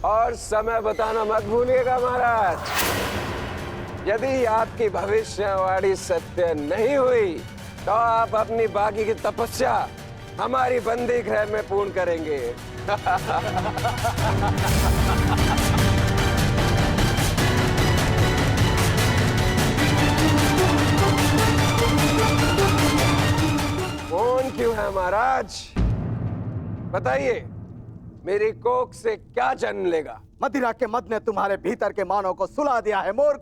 और समय बताना मत भूलिएगा महाराज। यदि आपकी भविष्यवाणी सत्य नहीं हुई तो आप अपनी बाकी की तपस्या हमारी बंदी गृह में पूर्ण करेंगे। कौन क्यों है महाराज? बताइए, मेरी कोख से क्या जन्म लेगा? मदिरा के मद ने तुम्हारे भीतर के मानव को सुला दिया है मूर्ख।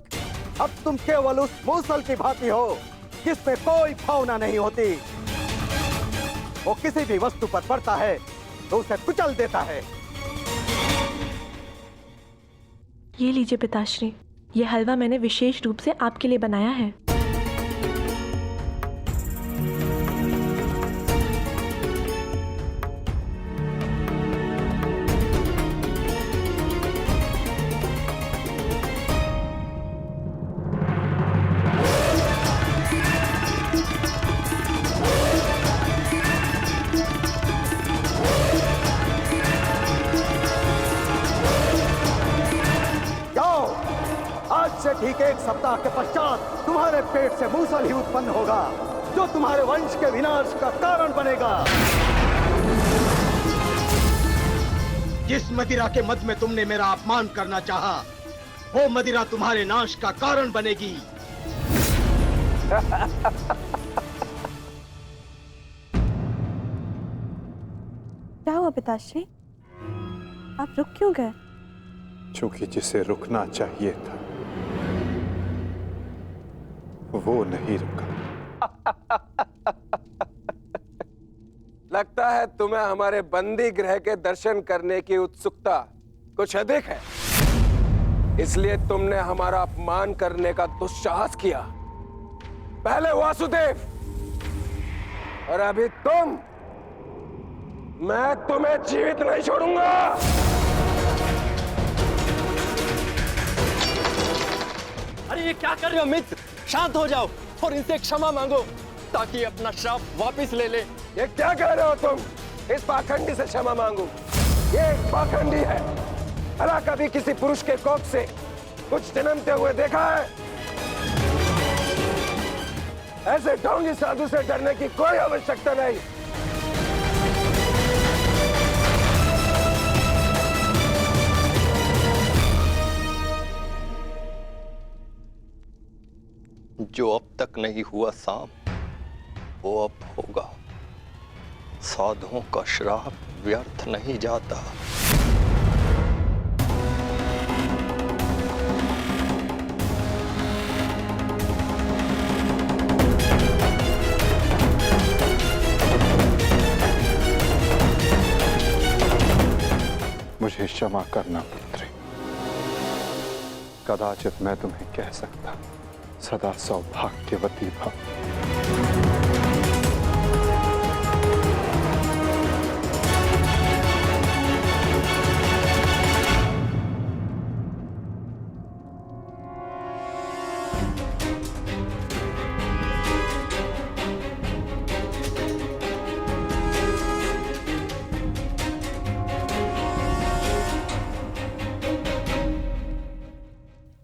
अब तुम केवल उस मूसल की भांति हो जिसमें कोई भावना नहीं होती। वो किसी भी वस्तु पर पड़ता है तो उसे कुचल देता है। ये लीजिए पिताश्री, ये हलवा मैंने विशेष रूप से आपके लिए बनाया है। ठीक 1 सप्ताह के पश्चात तुम्हारे पेट से मूसल ही उत्पन्न होगा जो तुम्हारे वंश के विनाश का कारण बनेगा। जिस मदिरा के मद में तुमने मेरा अपमान करना चाहा, वो मदिरा तुम्हारे नाश का कारण बनेगी। क्या हुआ पिताश्री? आप रुक क्यों गए? क्योंकि जिसे रुकना चाहिए था वो नहीं रुका। लगता है तुम्हें हमारे बंदी गृह के दर्शन करने की उत्सुकता कुछ अधिक है, इसलिए तुमने हमारा अपमान करने का दुस्साहस किया। पहले वासुदेव और अभी तुम। मैं तुम्हें जीवित नहीं छोड़ूंगा। अरे ये क्या कर रहे हो मित्र? शांत हो जाओ और इनसे क्षमा मांगो ताकि अपना श्राप वापस ले ले। ये क्या कह रहे हो तुम? इस पाखंडी से क्षमा मांगू? ये एक पाखंडी है। भला कभी किसी पुरुष के कोख से कुछ जन्मते हुए देखा है? ऐसे ढोंगी साधु से डरने की कोई आवश्यकता नहीं। जो अब तक नहीं हुआ साम, वो अब होगा। साधुओं का श्राप व्यर्थ नहीं जाता। मुझे क्षमा करना पुत्री। कदाचित मैं तुम्हें कह सकता सदा सौभाग्यवती भव।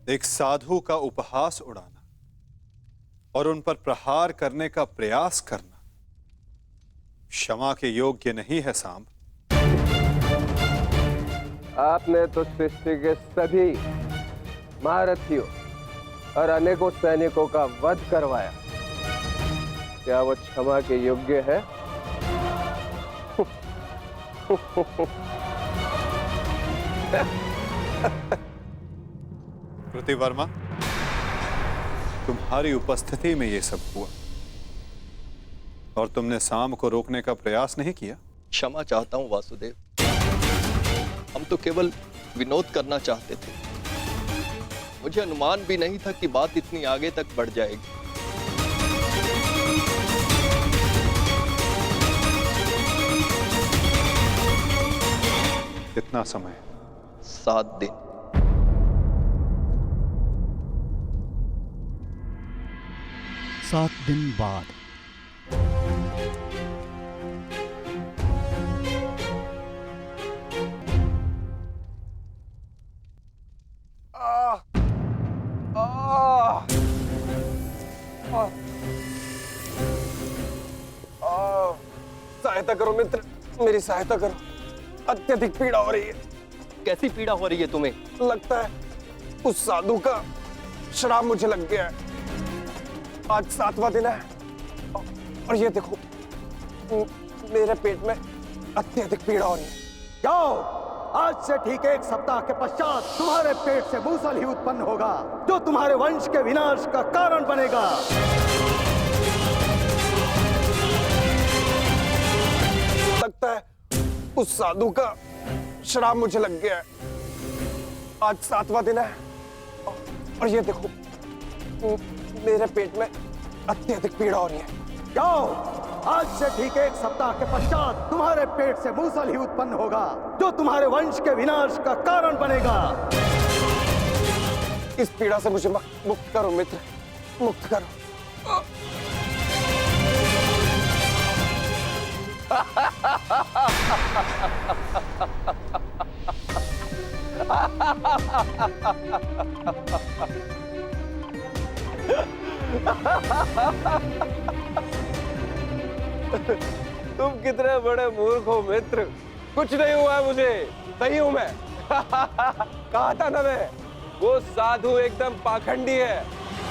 एक साधु का उपहास उड़ाना और उन पर प्रहार करने का प्रयास करना क्षमा के योग्य नहीं है सांब। आपने तो सृष्टि के सभी महारथियों और अनेकों सैनिकों का वध करवाया। क्या वो क्षमा के योग्य है? प्रतिवर्मा, तुम्हारी उपस्थिति में ये सब हुआ और तुमने साम को रोकने का प्रयास नहीं किया। क्षमा चाहता हूं वासुदेव, हम तो केवल विनोद करना चाहते थे। मुझे अनुमान भी नहीं था कि बात इतनी आगे तक बढ़ जाएगी। इतना समय 7 दिन। सात दिन बाद सहायता करो मित्र, मेरी सहायता करो। अत्यधिक पीड़ा हो रही है। कैसी पीड़ा हो रही है तुम्हें? लगता है उस साधु का श्राप मुझे लग गया है। आज 7वां दिन है और ये देखो मेरे पेट में अत्यधिक पीड़ा हो रही है। जाओ, आज से ठीक 1 सप्ताह के पश्चात तुम्हारे पेट से मूसल ही उत्पन्न होगा, जो तुम्हारे वंश के विनाश का कारण बनेगा। लगता है उस साधु का श्राप मुझे लग गया है। आज 7वां दिन है और ये देखो मेरे पेट में अत्यधिक पीड़ा हो रही है। जाओ, आज से ठीक 1 सप्ताह के पश्चात तुम्हारे पेट से मूसल ही उत्पन्न होगा, जो तुम्हारे वंश के विनाश का कारण बनेगा। इस पीड़ा से मुझे मुक्त करो मित्र, मुक्त करो। तुम कितने बड़े मूर्ख हो मित्र। कुछ नहीं हुआ है मुझे, सही हूं मैं। कहा था ना मैं, वो साधु एकदम पाखंडी है।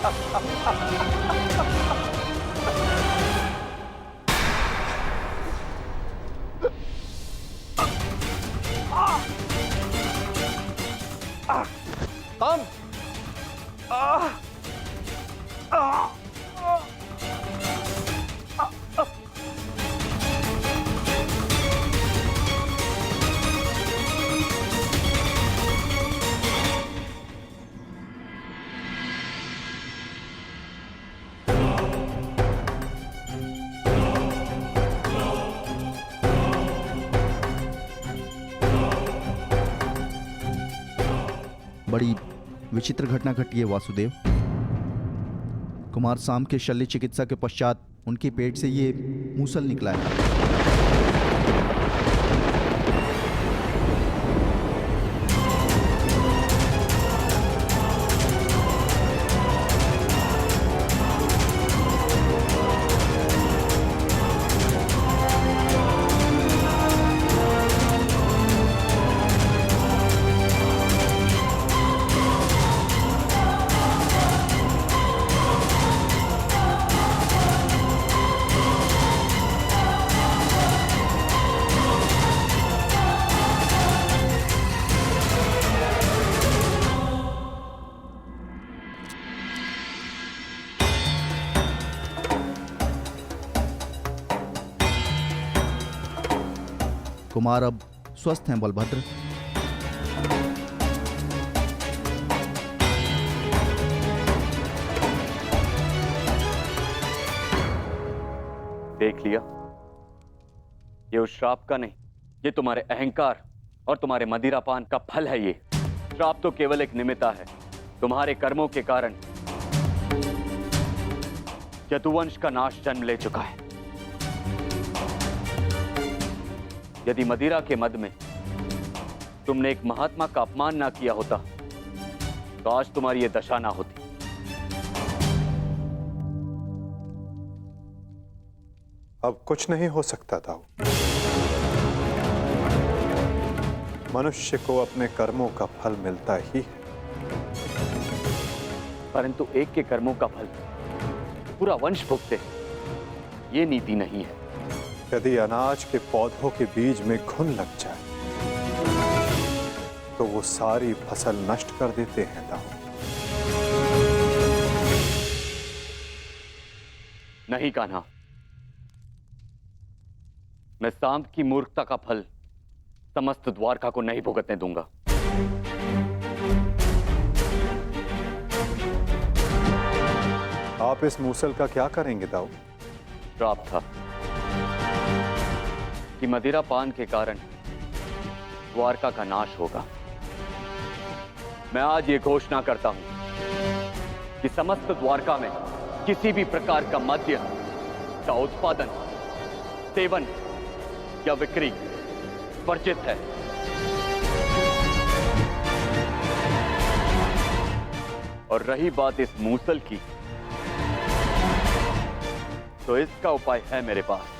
हम बड़ी विचित्र घटना घटी है वासुदेव। कुमार साम के शल्य चिकित्सा के पश्चात उनके पेट से ये मूसल निकला है। कुमार अब स्वस्थ हैं बलभद्र। देख लिया, ये उस श्राप का नहीं, ये तुम्हारे अहंकार और तुम्हारे मदिरापान का फल है। ये श्राप तो केवल एक निमित्ता है। तुम्हारे कर्मों के कारण यदुवंश का नाश जन्म ले चुका है। यदि मदिरा के मद में तुमने एक महात्मा का अपमान ना किया होता तो आज तुम्हारी यह दशा ना होती। अब कुछ नहीं हो सकता था। मनुष्य को अपने कर्मों का फल मिलता ही है, परंतु एक के कर्मों का फल पूरा वंश भुगते, ये नीति नहीं है। यदि अनाज के पौधों के बीज में घुन लग जाए तो वो सारी फसल नष्ट कर देते हैं दाऊ। नहीं कान्हा, मैं सांब की मूर्खता का फल समस्त द्वारका को नहीं भुगतने दूंगा। आप इस मूसल का क्या करेंगे दाऊ? श्राप था कि मदिरा पान के कारण द्वारका का नाश होगा। मैं आज ये घोषणा करता हूं कि समस्त द्वारका में किसी भी प्रकार का मद्य का उत्पादन, सेवन या बिक्री वर्जित है। और रही बात इस मूसल की, तो इसका उपाय है मेरे पास।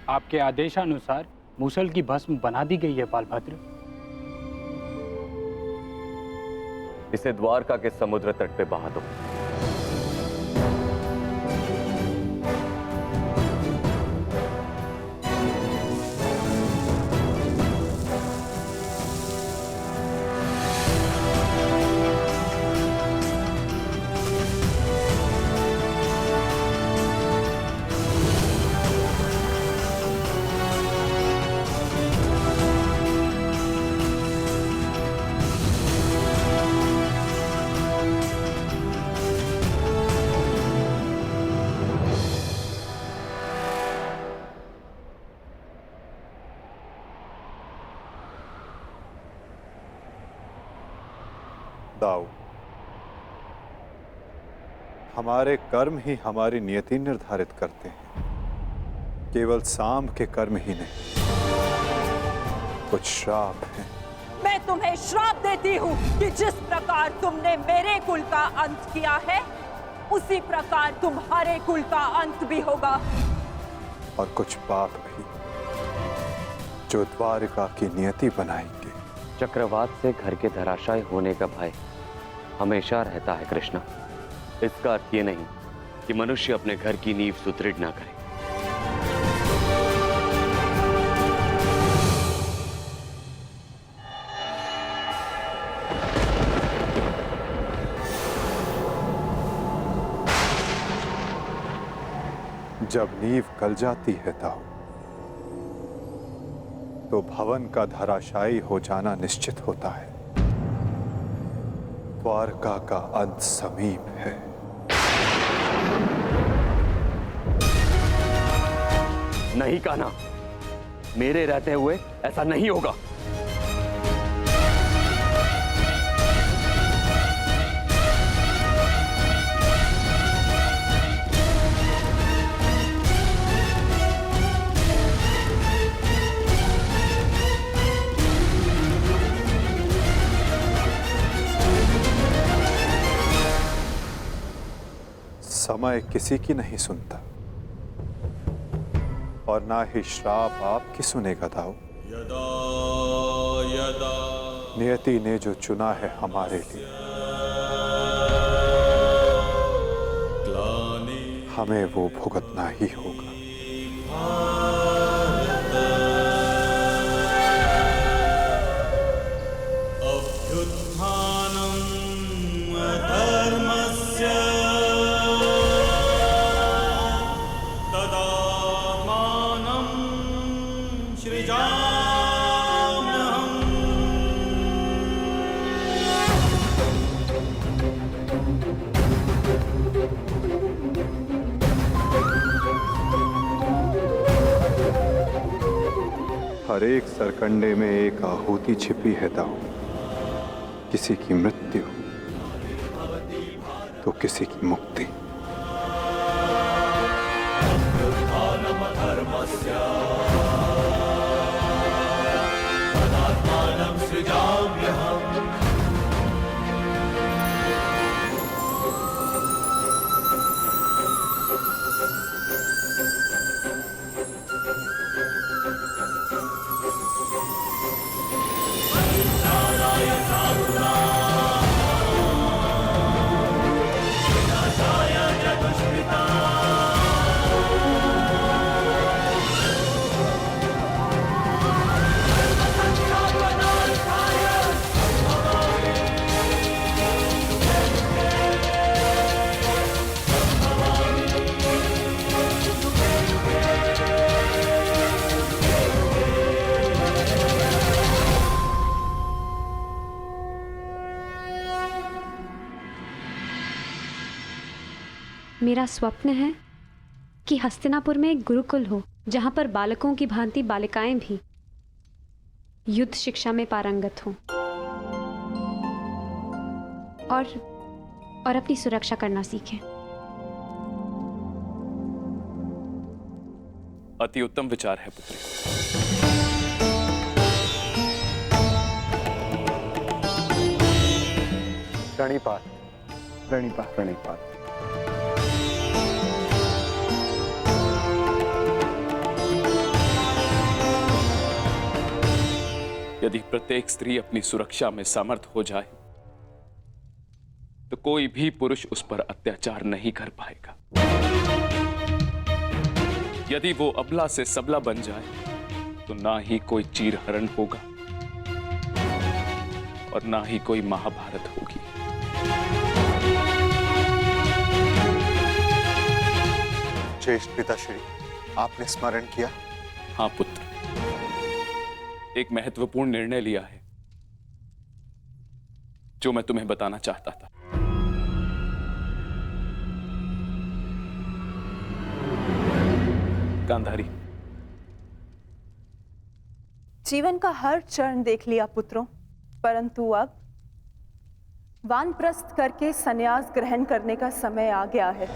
आपके आदेशानुसार मूसल की भस्म बना दी गई है बालभद्र। इसे द्वारका के समुद्र तट पे बहा दो। दाऊ, हमारे कर्म ही हमारी नियति निर्धारित करते हैं, केवल सांब के कर्म ही नहीं। कुछ श्राप हैं। मैं तुम्हें श्राप देती हूँ कि जिस प्रकार तुमने मेरे कुल का अंत किया है, उसी प्रकार तुम्हारे कुल का अंत भी होगा। और कुछ पाप भी जो द्वारिका की नियति बनाएंगे। चक्रवात से घर के धराशायी होने का भय हमेशा रहता है कृष्णा। इसका अर्थ ये नहीं कि मनुष्य अपने घर की नींव सुदृढ़ ना करे। जब नींव गल जाती है दाऊ, तो भवन का धराशायी हो जाना निश्चित होता है। द्वारका का अंत समीप है। नहीं कान्हा, मेरे रहते हुए ऐसा नहीं होगा। समय किसी की नहीं सुनता और ना ही श्राप आपकी सुनेगा दाऊ। नियति ने जो चुना है हमारे लिए, हमें वो भुगतना ही होगा। हर एक सरकंडे में एक आहुति छिपी है दाऊ। किसी की मृत्यु तो किसी की मुक्ति। मेरा स्वप्न है कि हस्तिनापुर में एक गुरुकुल हो, जहां पर बालकों की भांति बालिकाएं भी युद्ध शिक्षा में पारंगत हों और अपनी सुरक्षा करना सीखें। अति उत्तम विचार है पुत्री। प्रणिपात, प्रणिपात, प्रणिपात। यदि प्रत्येक स्त्री अपनी सुरक्षा में समर्थ हो जाए तो कोई भी पुरुष उस पर अत्याचार नहीं कर पाएगा। यदि वो अबला से सबला बन जाए तो ना ही कोई चीरहरण होगा और ना ही कोई महाभारत होगी। ज्येष्ठ पिताश्री, आपने स्मरण किया? हाँ पुत्र, एक महत्वपूर्ण निर्णय लिया है जो मैं तुम्हें बताना चाहता था। गांधारी, जीवन का हर चरण देख लिया पुत्रों, परंतु अब वानप्रस्थ करके संन्यास ग्रहण करने का समय आ गया है।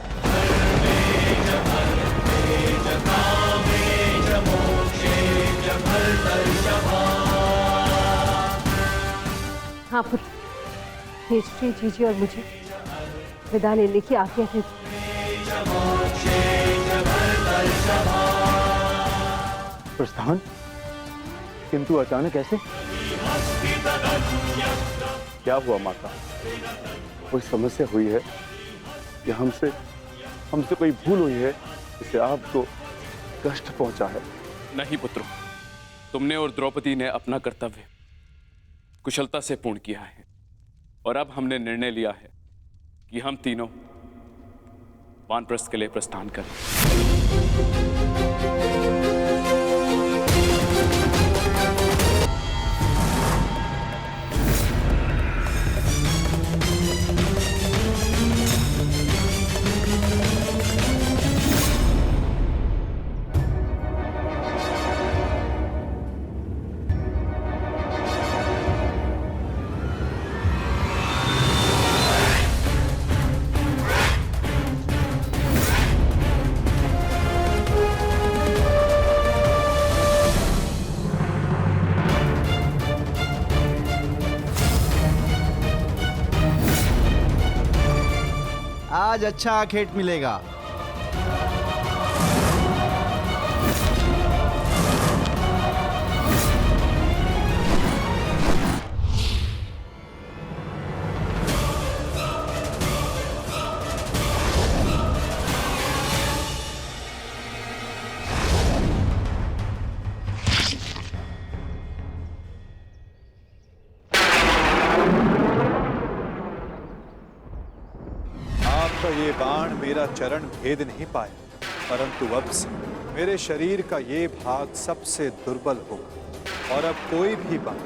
हाँ पुत्र, युधिष्ठिर जीजी और मुझे विदा लेने की आज्ञा है। प्रस्थान? किंतु अचानक ऐसे? क्या हुआ माता? कोई समस्या हुई है या हमसे कोई भूल हुई है जिससे आपको कष्ट पहुंचा है? नहीं पुत्रों, तुमने और द्रौपदी ने अपना कर्तव्य कुशलता से पूर्ण किया है और अब हमने निर्णय लिया है कि हम तीनों वानप्रस्थ के लिए प्रस्थान करें। आज अच्छा आखेट मिलेगा। ये बाण मेरा चरण भेद नहीं पाया, परंतु अब से मेरे शरीर का ये भाग सबसे दुर्बल होगा और अब कोई भी बाण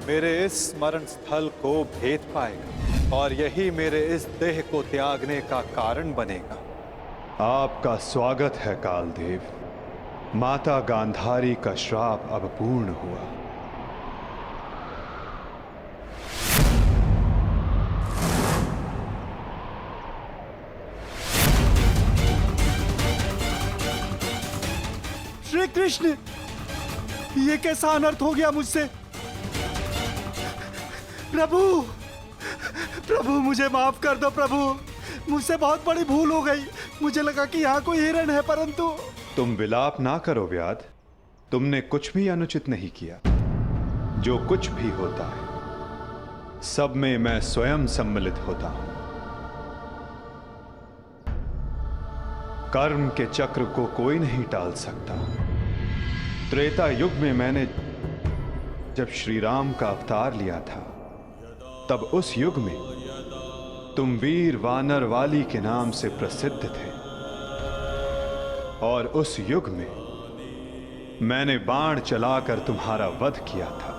मेरे इस स्मरण स्थल को भेद पाएगा और यही मेरे इस देह को त्यागने का कारण बनेगा। आपका स्वागत है कालदेव। माता गांधारी का श्राप अब पूर्ण हुआ। श्री कृष्ण, ये कैसा अनर्थ हो गया मुझसे? प्रभु, प्रभु मुझे माफ कर दो प्रभु, मुझसे बहुत बड़ी भूल हो गई। मुझे लगा कि यहाँ कोई हिरण है, परंतु। तुम विलाप ना करो व्याध, तुमने कुछ भी अनुचित नहीं किया। जो कुछ भी होता है सब में मैं स्वयं सम्मिलित होता हूं। कर्म के चक्र को कोई नहीं टाल सकता। त्रेता युग में मैंने जब श्री राम का अवतार लिया था, तब उस युग में तुम वीर वानर वाली के नाम से प्रसिद्ध थे और उस युग में मैंने बाण चलाकर तुम्हारा वध किया था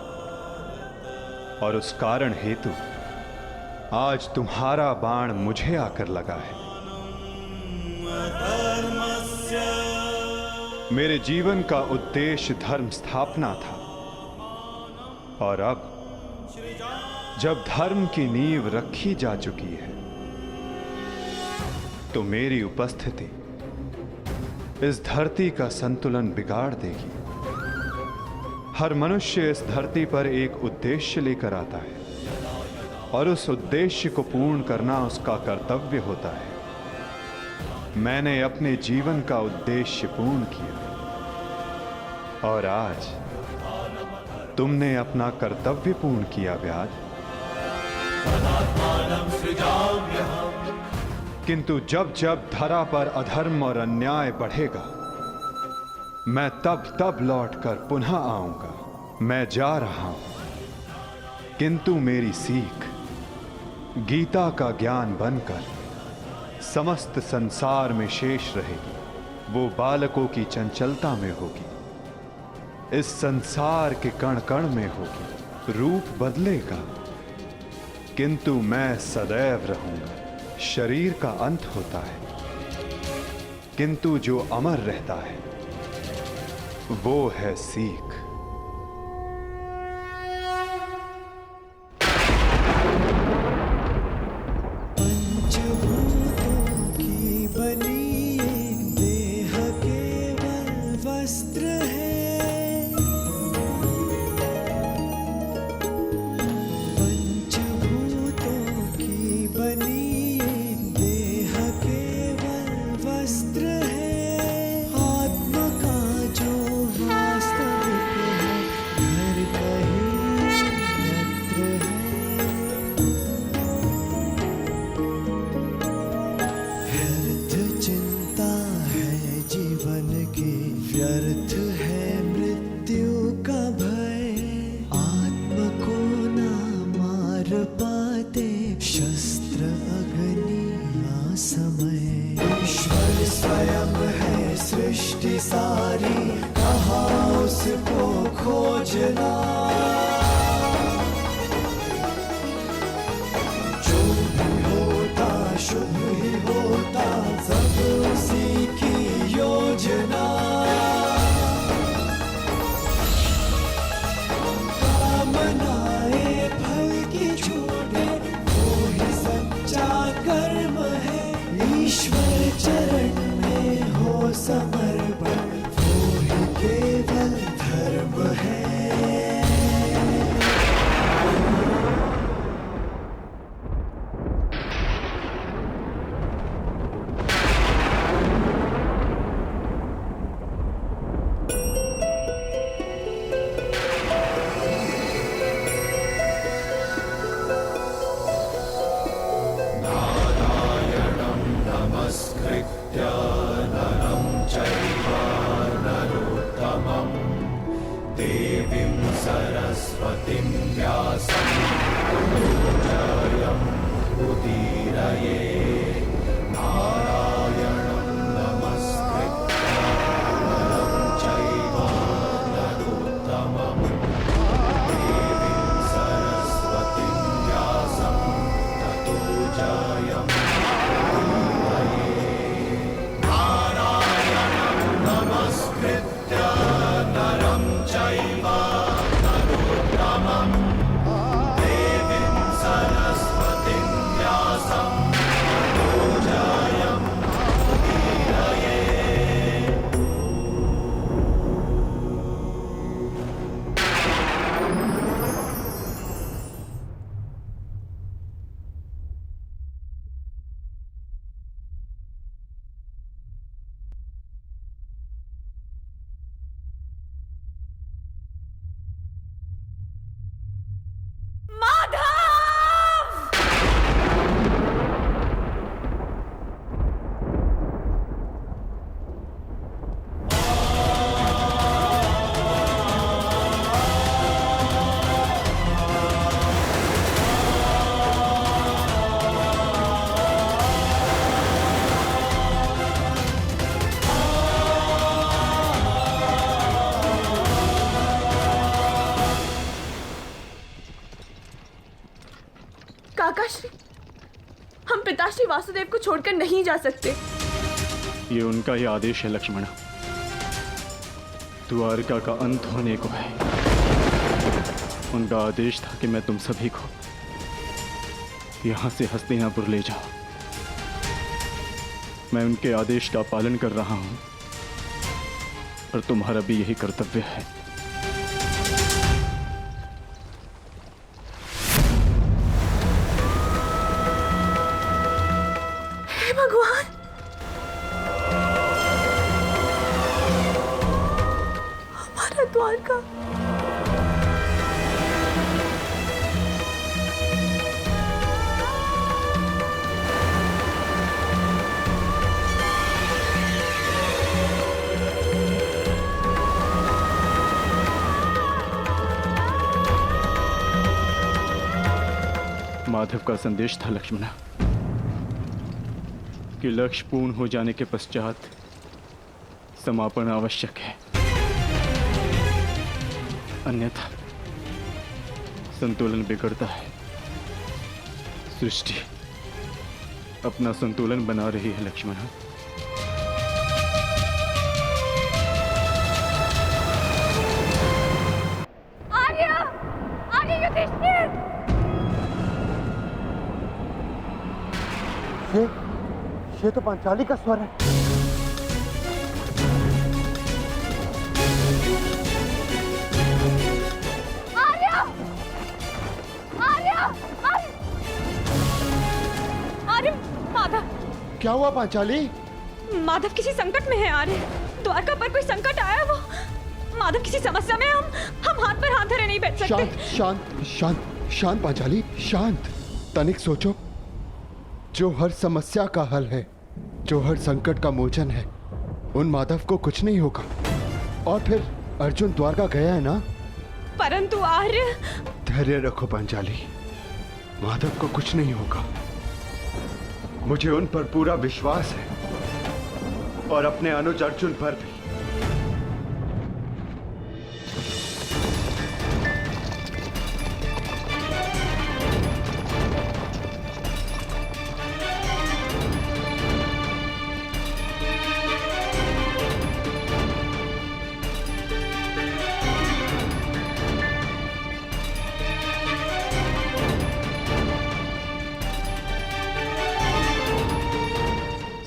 और उस कारण हेतु आज तुम्हारा बाण मुझे आकर लगा है। मेरे जीवन का उद्देश्य धर्म स्थापना था, और अब जब धर्म की नींव रखी जा चुकी है, तो मेरी उपस्थिति इस धरती का संतुलन बिगाड़ देगी। हर मनुष्य इस धरती पर एक उद्देश्य लेकर आता है, और उस उद्देश्य को पूर्ण करना उसका कर्तव्य होता है। मैंने अपने जीवन का उद्देश्य पूर्ण किया, और आज तुमने अपना कर्तव्य पूर्ण किया व्याध। किंतु जब जब धरा पर अधर्म और अन्याय बढ़ेगा, मैं तब लौटकर पुनः आऊंगा। मैं जा रहा हूं, किंतु मेरी सीख गीता का ज्ञान बनकर समस्त संसार में शेष रहेगी। वो बालकों की चंचलता में होगी, इस संसार के कण कण में होगी। रूप बदलेगा, किंतु मैं सदैव रहूंगा। शरीर का अंत होता है, किंतु जो अमर रहता है वो है सीख। काकाश्री, हम पिताश्री वासुदेव को छोड़कर नहीं जा सकते। ये उनका ही आदेश है लक्ष्मण। द्वारका का अंत होने को है। उनका आदेश था कि मैं तुम सभी को यहां से हस्तिनापुर ले जाऊं। मैं उनके आदेश का पालन कर रहा हूं और तुम्हारा भी यही कर्तव्य है। हे भगवान, हमारा द्वारका। माधव का संदेश था लक्ष्मण कि लक्ष्य पूर्ण हो जाने के पश्चात समापन आवश्यक है, अन्यथा संतुलन बिगड़ता है। सृष्टि अपना संतुलन बना रही है लक्ष्मण। आर्य! आर्य युधिष्ठिर! ये तो पांचाली का स्वर है। आर्य! आर्य! आर्य! माधव! क्या हुआ पांचाली? माधव किसी संकट में है आर्य। द्वारका पर कोई संकट आया। वो माधव किसी समस्या में। हम हाथ पर हाथ धरे नहीं बैठ सकते। शांत शांत शांत शांत पांचाली, शांत। तनिक सोचो, जो हर समस्या का हल है, जो हर संकट का मोचन है, उन माधव को कुछ नहीं होगा। और फिर अर्जुन द्वारका गया है ना। परंतु आर्य। धैर्य रखो पांचाली, माधव को कुछ नहीं होगा। मुझे उन पर पूरा विश्वास है और अपने अनुज अर्जुन पर भी।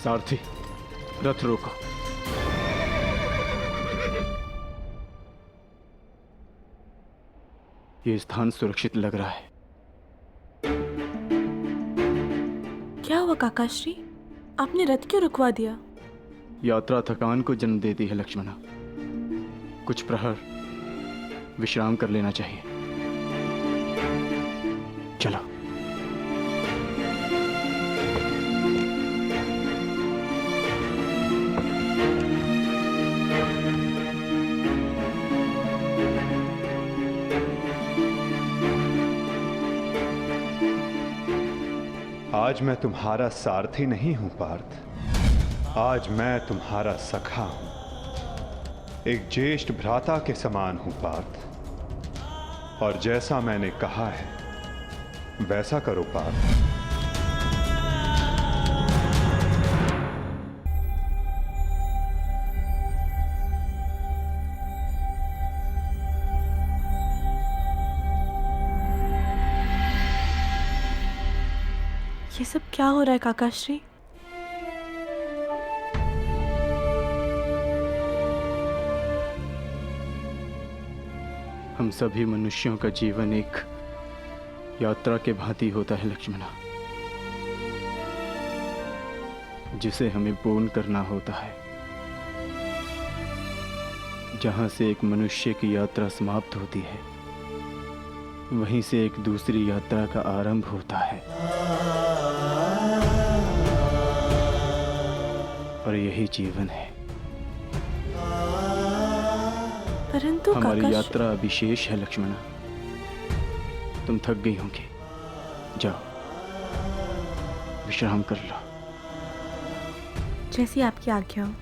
सारथी, रथ रोको। ये स्थान सुरक्षित लग रहा है। क्या हुआ काकाश्री? आपने रथ क्यों रुकवा दिया? यात्रा थकान को जन्म देती है लक्ष्मण। कुछ प्रहर विश्राम कर लेना चाहिए। चलो। आज मैं तुम्हारा सारथी नहीं हूं पार्थ, आज मैं तुम्हारा सखा हूं। एक ज्येष्ठ भ्राता के समान हूं पार्थ, और जैसा मैंने कहा है वैसा करो पार्थ। ये सब क्या हो रहा है काकाश्री? हम सभी मनुष्यों का जीवन एक यात्रा के भांति होता है लक्ष्मणा, जिसे हमें पूर्ण करना होता है। जहां से एक मनुष्य की यात्रा समाप्त होती है, वहीं से एक दूसरी यात्रा का आरंभ होता है। और यही जीवन है। परंतु हमारी यात्रा विशेष है लक्ष्मणा। तुम थक गई होंगी, जाओ विश्राम कर लो। जैसी आपकी आज्ञा हो।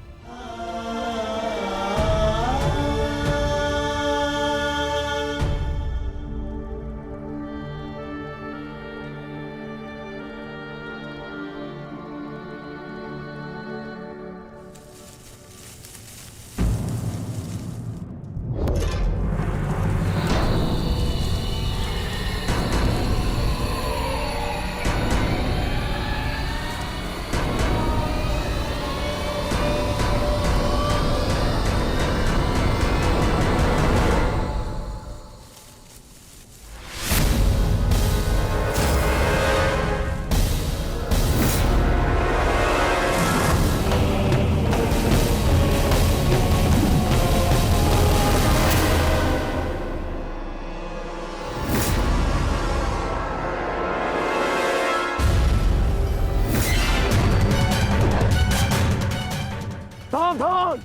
सावधान,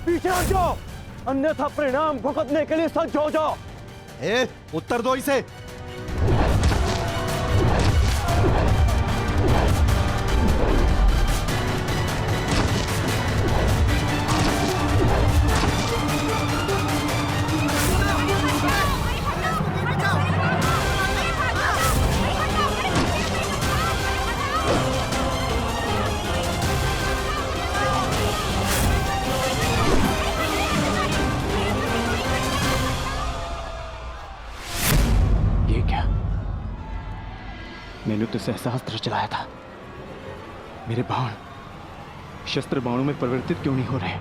पीछे हट जाओ, अन्यथा परिणाम भुगतने के लिए सज्ज हो जाओ। उत्तर दो इसे। मैंने तो सहस्त्र चलाया था, मेरे बाण शस्त्र बाणों में परिवर्तित क्यों नहीं हो रहे?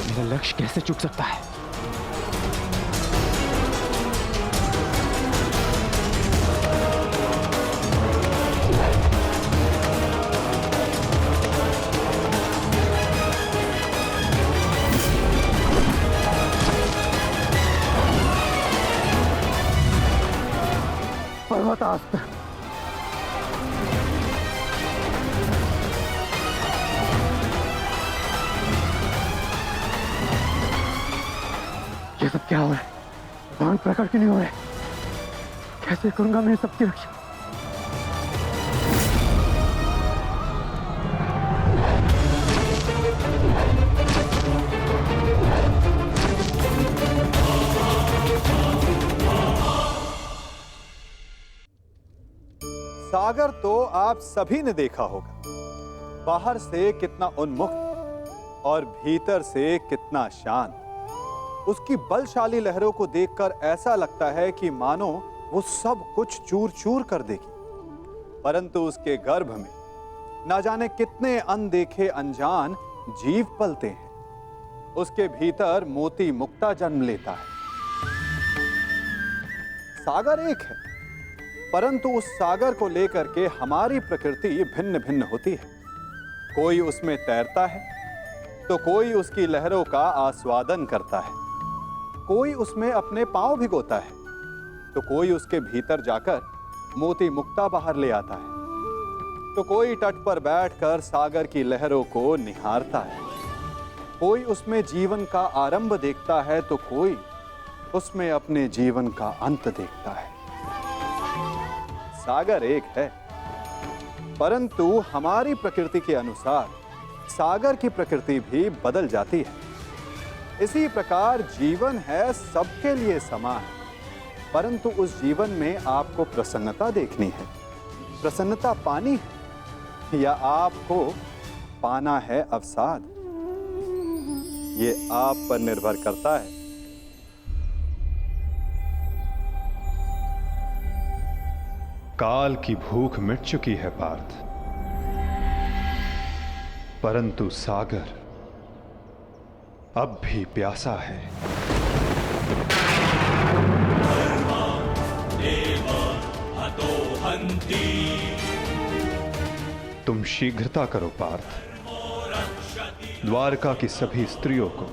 मेरा लक्ष्य कैसे चूक सकता है? पर्वतास्त्र, ये सब क्या हो रहा है? बाण प्रकट क्यों नहीं हो रहे? कैसे करूंगा मैं सबकी रक्षा? सागर तो आप सभी ने देखा होगा, बाहर से कितना उन्मुक्त और भीतर से कितना शांत। उसकी बलशाली लहरों को देखकर ऐसा लगता है कि मानो वो सब कुछ चूर चूर कर देगी, परंतु उसके गर्भ में ना जाने कितने अनदेखे अनजान जीव पलते हैं। उसके भीतर मोती मुक्ता जन्म लेता है। सागर एक है, परंतु उस सागर को लेकर के हमारी प्रकृति भिन्न भिन्न होती है। कोई उसमें तैरता है तो कोई उसकी लहरों का आस्वादन करता है, कोई उसमें अपने पांव भिगोता है तो कोई उसके भीतर जाकर मोती मुक्ता बाहर ले आता है, तो कोई तट पर बैठकर सागर की लहरों को निहारता है, कोई उसमें जीवन का आरंभ देखता है तो कोई उसमें अपने जीवन का अंत देखता है। सागर एक है, परंतु हमारी प्रकृति के अनुसार सागर की प्रकृति भी बदल जाती है। इसी प्रकार जीवन है सबके लिए समान, परंतु उस जीवन में आपको प्रसन्नता देखनी है, प्रसन्नता पानी है, या आपको पाना है अवसाद, ये आप पर निर्भर करता है। काल की भूख मिट चुकी है पार्थ, परंतु सागर अब भी प्यासा है। तुम शीघ्रता करो पार्थ, द्वारका की सभी स्त्रियों को